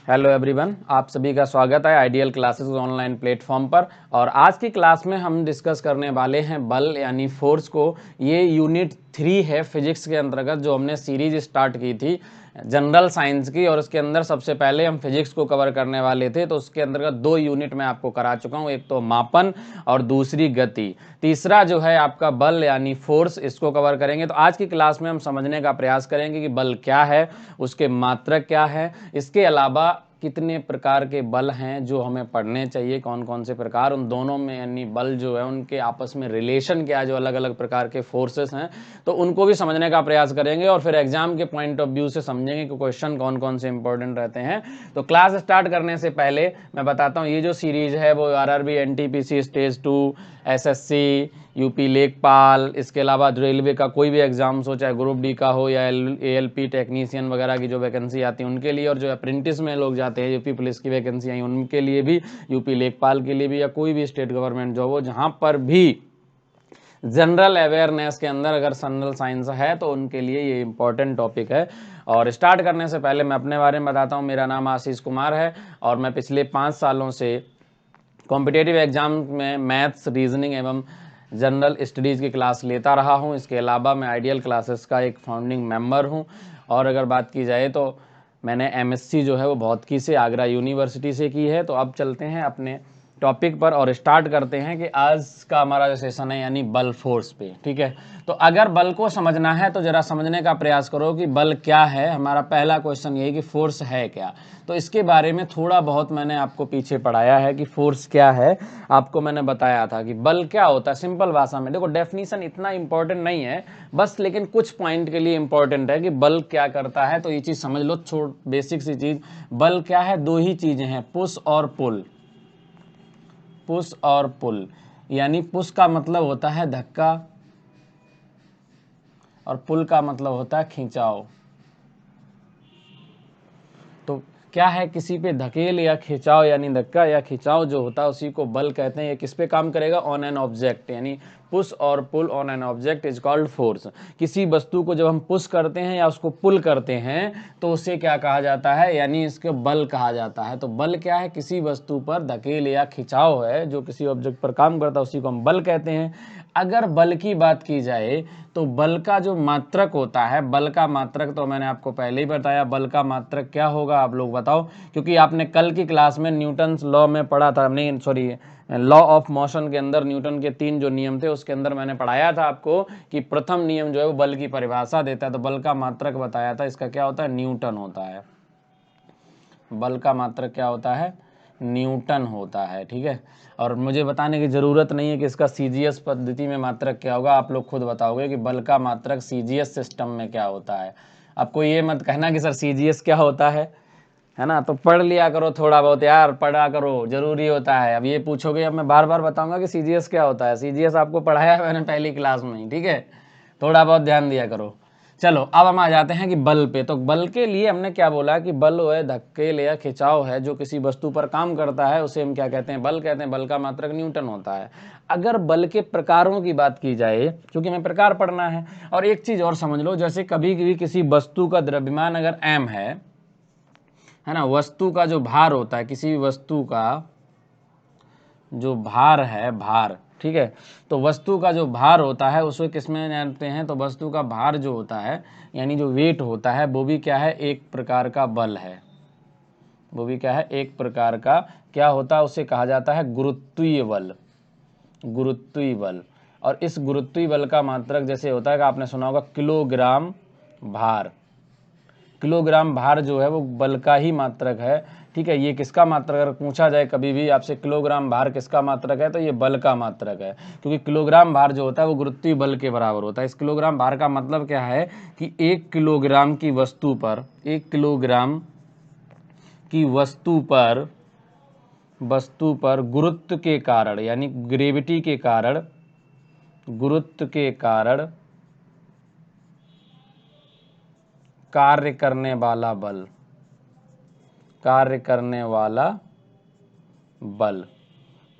Hello everyone, आप सभी का स्वागत है आइडियल क्लासेस ऑनलाइन प्लेटफॉर्म पर। और आज की क्लास में हम डिस्कस करने वाले हैं बल यानी फोर्स को। ये यूनिट 3 है फिजिक्स के अंतर्गत, जो हमने सीरीज स्टार्ट की थी जनरल साइंस की, और उसके अंदर सबसे पहले हम फिजिक्स को कवर करने वाले थे। तो उसके अंतर्गत 2 यूनिट मैं आपको करा चुका हूँ, एक तो मापन और दूसरी गति। तीसरा जो है आपका बल यानी फोर्स, इसको कवर करेंगे। तो आज की क्लास में हम समझने का प्रयास करेंगे कि बल क्या है, उसके मात्रक क्या है, इसके अलावा कितने प्रकार के बल हैं जो हमें पढ़ने चाहिए, कौन कौन से प्रकार, उन दोनों में यानी बल जो है उनके आपस में रिलेशन क्या है, जो अलग अलग प्रकार के फोर्सेस हैं, तो उनको भी समझने का प्रयास करेंगे। और फिर एग्जाम के पॉइंट ऑफ व्यू से समझेंगे कि क्वेश्चन कौन कौन से इंपॉर्टेंट रहते हैं। तो क्लास स्टार्ट करने से पहले मैं बताता हूँ, ये जो सीरीज है वो RRB, NTPC stage 2, SSC, UP लेखपाल, इसके अलावा रेलवे का कोई भी एग्जाम्स हो, चाहे ग्रुप डी का हो या एएलपी टेक्नीशियन वगैरह की जो वैकेंसी आती है उनके लिए, और जो अप्रेंटिस में लोग जाते हैं यूपी पुलिस की वैकेंसी आई उनके लिए भी, यूपी लेखपाल के लिए भी, या कोई भी स्टेट गवर्नमेंट जॉब हो जहाँ पर भी जनरल अवेयरनेस के अंदर अगर जनरल साइंस है तो उनके लिए ये इंपॉर्टेंट टॉपिक है। और स्टार्ट करने से पहले मैं अपने बारे में बताता हूँ। मेरा नाम आशीष कुमार है और मैं पिछले 5 सालों से कॉम्पिटेटिव एग्जाम में मैथ्स, रीजनिंग एवं जनरल स्टडीज़ की क्लास लेता रहा हूं। इसके अलावा मैं आइडियल क्लासेस का एक फाउंडिंग मेंबर हूं। और अगर बात की जाए तो मैंने एमएससी जो है वो भौतिकी से आगरा यूनिवर्सिटी से की है। तो अब चलते हैं अपने टॉपिक पर और स्टार्ट करते हैं कि आज का हमारा जो सेशन है यानी बल फोर्स पे, ठीक है। तो अगर बल को समझना है तो जरा समझने का प्रयास करो कि बल क्या है। हमारा पहला क्वेश्चन यही कि फोर्स है क्या। तो इसके बारे में थोड़ा बहुत मैंने आपको पीछे पढ़ाया है कि फोर्स क्या है। आपको मैंने बताया था कि बल क्या होता है सिंपल भाषा में। देखो, डेफिनेशन इतना इंपॉर्टेंट नहीं है बस, लेकिन कुछ पॉइंट के लिए इंपॉर्टेंट है कि बल क्या करता है। तो ये चीज़ समझ लो, बेसिक सी चीज़। बल क्या है? 2 ही चीज़ें हैं, पुश और पुल। पुश और पुल, यानी पुश का मतलब होता है धक्का और पुल का मतलब होता है खिंचाव। तो क्या है, किसी पे धकेल या खिंचाव, यानी धक्का या खिंचाव जो होता है उसी को बल कहते हैं। ये किस पे काम करेगा? ऑन एन ऑब्जेक्ट, यानी पुश और pull on an object is called force. किसी वस्तु को जब हम पुश करते हैं या उसको पुल करते हैं तो उसे क्या कहा जाता है? यानी इसको बल कहा जाता है। तो बल क्या है? किसी वस्तु पर धकेल या खिंचाव है जो किसी ऑब्जेक्ट पर काम करता है, उसी को हम बल कहते हैं। अगर बल की बात की जाए तो बल का जो मात्रक होता है, बल का मात्रक तो मैंने आपको पहले ही बताया। बल का मात्रक क्या होगा आप लोग बताओ, क्योंकि आपने कल की क्लास में न्यूटन्स लॉ में पढ़ा था, नहीं सॉरी, लॉ ऑफ मोशन के अंदर न्यूटन के 3 जो नियम थे उसके अंदर मैंने पढ़ाया था आपको कि प्रथम नियम जो है वो बल की परिभाषा देता है। तो बल का मात्रक बताया था, इसका क्या होता है? न्यूटन होता है। बल का मात्रक क्या होता है? न्यूटन होता है, ठीक है। और मुझे बताने की ज़रूरत नहीं है कि इसका सीजीएस पद्धति में मात्रक क्या होगा, आप लोग खुद बताओगे कि बल का मात्रक सीजीएस सिस्टम में क्या होता है। आपको ये मत कहना कि सर सीजीएस क्या होता है ना। तो पढ़ लिया करो थोड़ा बहुत यार, पढ़ा करो, जरूरी होता है। अब ये पूछोगे, अब मैं बार बार बताऊंगा कि सीजीएस क्या होता है। सीजीएस आपको पढ़ाया है मैंने पहली क्लास में ही, ठीक है। थोड़ा बहुत ध्यान दिया करो। चलो अब हम आ जाते हैं कि बल पे। तो बल के लिए हमने क्या बोला कि बल है धक्के या खिंचाव है जो किसी वस्तु पर काम करता है, उसे हम क्या कहते हैं? बल कहते हैं। बल का मात्रक न्यूटन होता है। अगर बल के प्रकारों की बात की जाए, क्योंकि हमें प्रकार पढ़ना है। और एक चीज और समझ लो, जैसे कभी भी किसी वस्तु का द्रव्यमान अगर m है ना, वस्तु का जो भार होता है, किसी भी वस्तु का जो भार है, भार, ठीक है। तो वस्तु का जो भार होता है उसको किस में जानते हैं? तो वस्तु का भार जो होता है यानी जो वेट होता है वो भी क्या है? एक प्रकार का बल है। वो भी क्या है? एक प्रकार का क्या होता है? उसे कहा जाता है गुरुत्वीय बल। गुरुत्वीय बल। और इस गुरुत्वीय बल का मात्रक जैसे होता है कि आपने सुना होगा किलोग्राम भार। किलोग्राम भार जो है वो बल का ही मात्रक है, ठीक है। ये किसका मात्रक? अगर पूछा जाए कभी भी आपसे किलोग्राम भार किसका मात्रक है, तो ये बल का मात्रक है। क्योंकि किलोग्राम भार जो होता है वो गुरुत्वीय बल के बराबर होता है। इस किलोग्राम भार का मतलब क्या है कि 1 किलोग्राम की वस्तु पर, 1 किलोग्राम की वस्तु पर गुरुत्व के कारण, यानी ग्रेविटी के कारण, गुरुत्व के कारण कार्य करने वाला बल, कार्य करने वाला बल।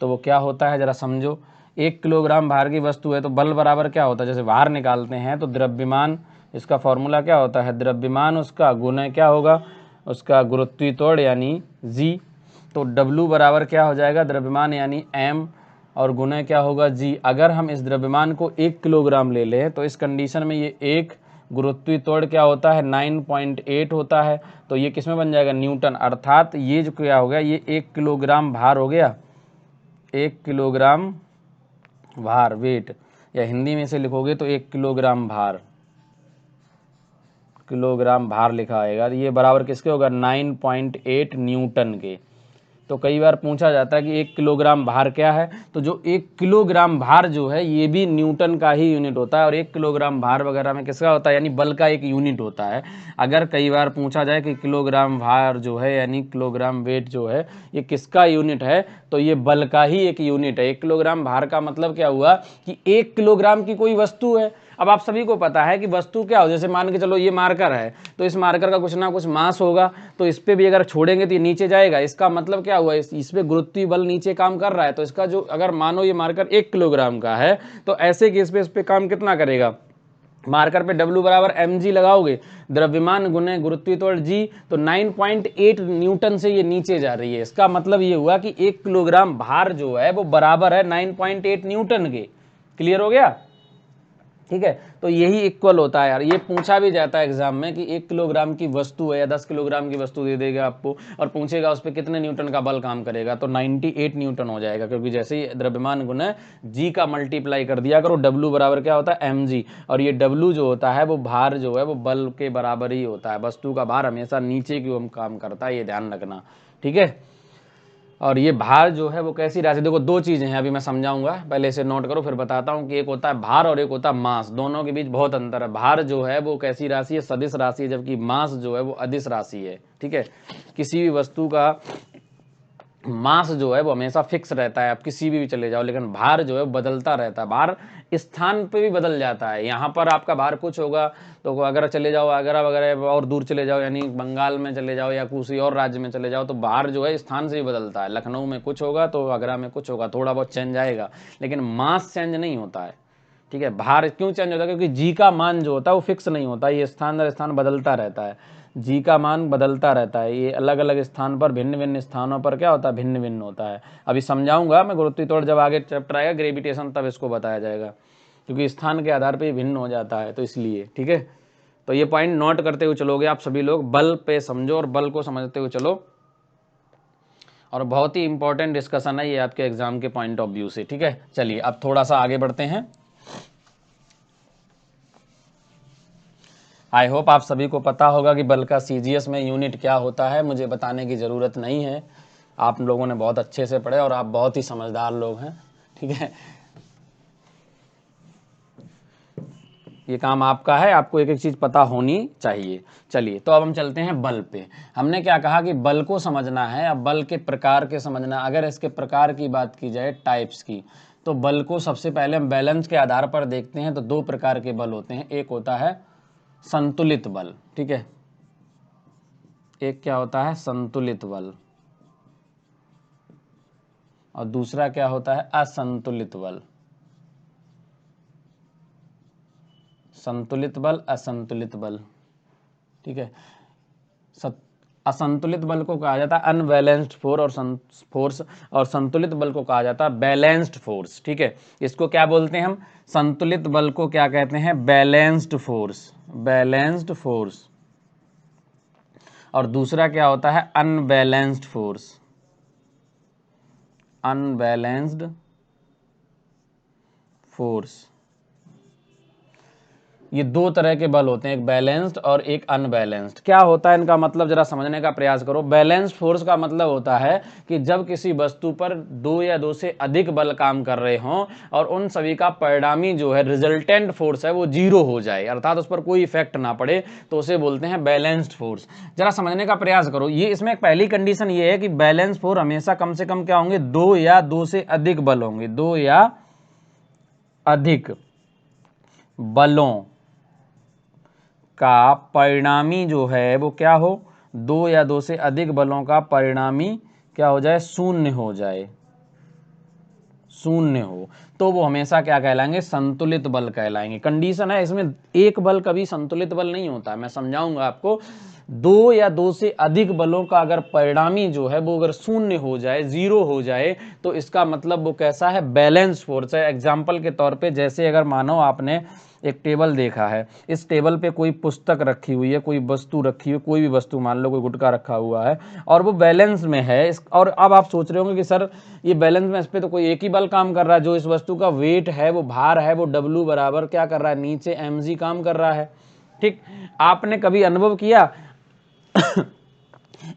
तो वो क्या होता है जरा समझो। 1 किलोग्राम भार की वस्तु है तो बल बराबर क्या होता है? जैसे भार निकालते हैं तो द्रव्यमान, इसका फॉर्मूला क्या होता है? द्रव्यमान उसका गुना क्या होगा? उसका गुरुत्वीय त्वरण यानी g। तो W बराबर क्या हो जाएगा, द्रव्यमान यानी m और गुना क्या होगा g। अगर हम इस द्रव्यमान को 1 किलोग्राम ले लें तो इस कंडीशन में ये एक गुरुत्वीय त्वरण क्या होता है 9.8 होता है। तो ये किसमें बन जाएगा, न्यूटन। अर्थात ये जो क्या हो गया, ये 1 किलोग्राम भार हो गया, 1 किलोग्राम भार, वेट, या हिंदी में से लिखोगे तो 1 किलोग्राम भार, किलोग्राम भार लिखा आएगा। ये बराबर किसके होगा, 9.8 न्यूटन के। तो कई बार पूछा जाता है कि 1 किलोग्राम भार क्या है, तो जो 1 किलोग्राम भार जो है ये भी न्यूटन का ही यूनिट होता है, और 1 किलोग्राम भार वगैरह में किसका होता है, यानी बल का एक यूनिट होता है। अगर कई बार पूछा जाए कि किलोग्राम भार जो है यानी किलोग्राम वेट जो है ये किसका यूनिट है, तो ये बल का ही एक यूनिट है। 1 किलोग्राम भार का मतलब क्या हुआ कि 1 किलोग्राम की कोई वस्तु है। अब आप सभी को पता है कि वस्तु क्या हो, जैसे मान के चलो ये मार्कर है, तो इस मार्कर का कुछ ना कुछ मास होगा, तो इस पे भी अगर छोड़ेंगे तो ये नीचे जाएगा। इसका मतलब क्या हुआ, इस पे गुरुत्वीय बल नीचे काम कर रहा है। तो इसका जो, अगर मानो ये मार्कर 1 किलोग्राम का है, तो ऐसे केस पे इस पे काम कितना करेगा, मार्कर पे W बराबर mg लगाओगे, द्रव्यमान गुने गुरुत्वीय त्वरण g, तो 9.8 न्यूटन से ये नीचे जा रही है। इसका मतलब ये हुआ कि 1 किलोग्राम भार जो है वो बराबर है 9.8 न्यूटन के। क्लियर हो गया, ठीक है। तो यही इक्वल होता है यार, ये पूछा भी जाता है एग्जाम में कि 1 किलोग्राम की वस्तु है या 10 किलोग्राम की वस्तु दे देगा आपको और पूछेगा उस पर कितने न्यूटन का बल काम करेगा, तो 98 न्यूटन हो जाएगा, क्योंकि जैसे ही द्रव्यमान गुना जी का मल्टीप्लाई कर दिया करो, W बराबर क्या होता है mg, और ये W जो होता है वो भार जो है वो बल के बराबर ही होता है। वस्तु का भार हमेशा नीचे की ओर काम करता है, ये ध्यान रखना, ठीक है। और ये भार जो है वो कैसी राशि, देखो दो चीज़ें हैं, अभी मैं समझाऊंगा, पहले इसे नोट करो फिर बताता हूँ कि एक होता है भार और एक होता है मास। दोनों के बीच बहुत अंतर है। भार जो है वो कैसी राशि है, सदिश राशि है, जबकि मास जो है वो अदिश राशि है, ठीक है। किसी भी वस्तु का मास जो है वो हमेशा फिक्स रहता है, आप किसी भी चले जाओ, लेकिन भार जो है बदलता रहता है। भार स्थान पे भी बदल जाता है, यहाँ पर आपका भार कुछ होगा, तो अगर चले जाओ आगरा वगैरह और दूर चले जाओ, यानी बंगाल में चले जाओ या किसी और राज्य में चले जाओ, तो भार जो है स्थान से ही बदलता है। लखनऊ में कुछ होगा तो आगरा में कुछ होगा, थोड़ा बहुत चेंज आएगा, लेकिन मास चेंज नहीं होता है, ठीक है। भार क्यों चेंज होता है, क्योंकि जी का मान जो होता है वो फिक्स नहीं होता, ये स्थान दर स्थान बदलता रहता है, जी का मान बदलता रहता है। ये अलग अलग स्थान पर, भिन्न भिन्न स्थानों पर क्या होता है, भिन्न भिन्न होता है। अभी समझाऊंगा मैं गुरुत्वीय त्वरण, जब आगे चैप्टर आएगा ग्रेविटेशन तब इसको बताया जाएगा, क्योंकि स्थान के आधार पर भिन्न हो जाता है, तो इसलिए, ठीक है। तो ये पॉइंट नोट करते हुए चलोगे आप सभी लोग, बल पे समझो और बल को समझते हुए चलो, और बहुत ही इंपॉर्टेंट डिस्कशन है ये आपके एग्जाम के पॉइंट ऑफ व्यू से, ठीक है। चलिए अब थोड़ा सा आगे बढ़ते हैं। आई होप आप सभी को पता होगा कि बल का CGS में यूनिट क्या होता है, मुझे बताने की ज़रूरत नहीं है, आप लोगों ने बहुत अच्छे से पढ़े और आप बहुत ही समझदार लोग हैं, ठीक है। ये काम आपका है, आपको एक एक चीज़ पता होनी चाहिए। चलिए तो अब हम चलते हैं बल पे। हमने क्या कहा कि बल को समझना है, अब बल के प्रकार के समझना। अगर इसके प्रकार की बात की जाए, टाइप्स की, तो बल को सबसे पहले हम बैलेंस के आधार पर देखते हैं। तो दो प्रकार के बल होते हैं, एक होता है संतुलित बल, ठीक है, एक क्या होता है संतुलित बल, और दूसरा क्या होता है असंतुलित बल। संतुलित बल, असंतुलित बल, ठीक है। असंतुलित बल को कहा जाता है अनबैलेंस्ड फोर्स और संतुलित बल को कहा जाता है बैलेंस्ड फोर्स, ठीक है। इसको क्या बोलते हैं हम, संतुलित बल को क्या कहते हैं, बैलेंस्ड फोर्स, बैलेंस्ड फोर्स, और दूसरा क्या होता है अनबैलेंस्ड फोर्स, अनबैलेंस्ड फोर्स। ये दो तरह के बल होते हैं, एक बैलेंस्ड और एक अनबैलेंस्ड। क्या होता है इनका मतलब, जरा समझने का प्रयास करो। बैलेंस्ड फोर्स का मतलब होता है कि जब किसी वस्तु पर दो या दो से अधिक बल काम कर रहे हों और उन सभी का परिणामी जो है रिजल्टेंट फोर्स है वो जीरो हो जाए, अर्थात उस पर कोई इफेक्ट ना पड़े, तो उसे बोलते हैं बैलेंस्ड फोर्स। जरा समझने का प्रयास करो। ये इसमें एक पहली कंडीशन ये है कि बैलेंस फोर्स हमेशा कम से कम क्या होंगे, दो या दो से अधिक बल होंगे, दो या अधिक बलों का परिणामी जो है वो क्या हो, दो या दो से अधिक बलों का परिणामी क्या हो जाए, शून्य हो जाए, शून्य हो, तो वो हमेशा क्या कहलाएंगे, संतुलित बल कहलाएंगे। कंडीशन है इसमें, एक बल कभी संतुलित बल नहीं होता, मैं समझाऊंगा आपको। दो या दो से अधिक बलों का अगर परिणामी जो है वो अगर शून्य हो जाए, जीरो हो जाए, तो इसका मतलब वो कैसा है, बैलेंस फोर्स है। एग्जाम्पल के तौर पे जैसे अगर मानो आपने एक टेबल देखा है, इस टेबल पे कोई पुस्तक रखी हुई है, कोई वस्तु रखी हुई है, कोई भी वस्तु मान लो कोई गुटखा रखा हुआ है और वो बैलेंस में है, और अब आप सोच रहे होंगे कि सर ये बैलेंस में, इस पे तो कोई एक ही बल काम कर रहा है, जो इस वस्तु का वेट है, वो भार है, वो W बराबर क्या कर रहा है, नीचे mg काम कर रहा है। ठीक, आपने कभी अनुभव किया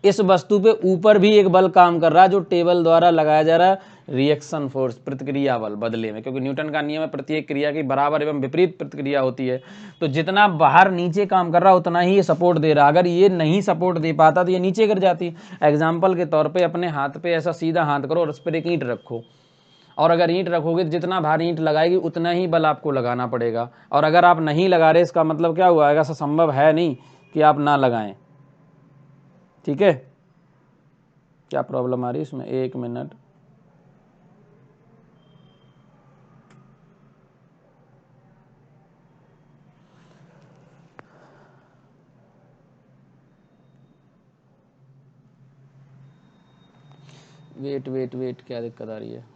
इस वस्तु पे ऊपर भी एक बल काम कर रहा है जो टेबल द्वारा लगाया जा रहा है, रिएक्शन फोर्स, प्रतिक्रिया बल बदले में, क्योंकि न्यूटन का नियम है प्रत्येक क्रिया की बराबर एवं विपरीत प्रतिक्रिया होती है। तो जितना बाहर नीचे काम कर रहा उतना ही ये सपोर्ट दे रहा, अगर ये नहीं सपोर्ट दे पाता तो ये नीचे गिर जाती। एग्जाम्पल के तौर पर अपने हाथ पे ऐसा सीधा हाथ करो और उस पर एक ईंट रखो, और अगर ईंट रखोगे जितना भारी ईंट लगाएगी उतना ही बल आपको लगाना पड़ेगा, और अगर आप नहीं लगा रहे इसका मतलब क्या हुआ, ऐसा संभव है नहीं कि आप ना लगाएं। ठीक है, क्या प्रॉब्लम आ रही है इसमें, एक मिनट। वेट वेट वेट, क्या दिक्कत आ रही है।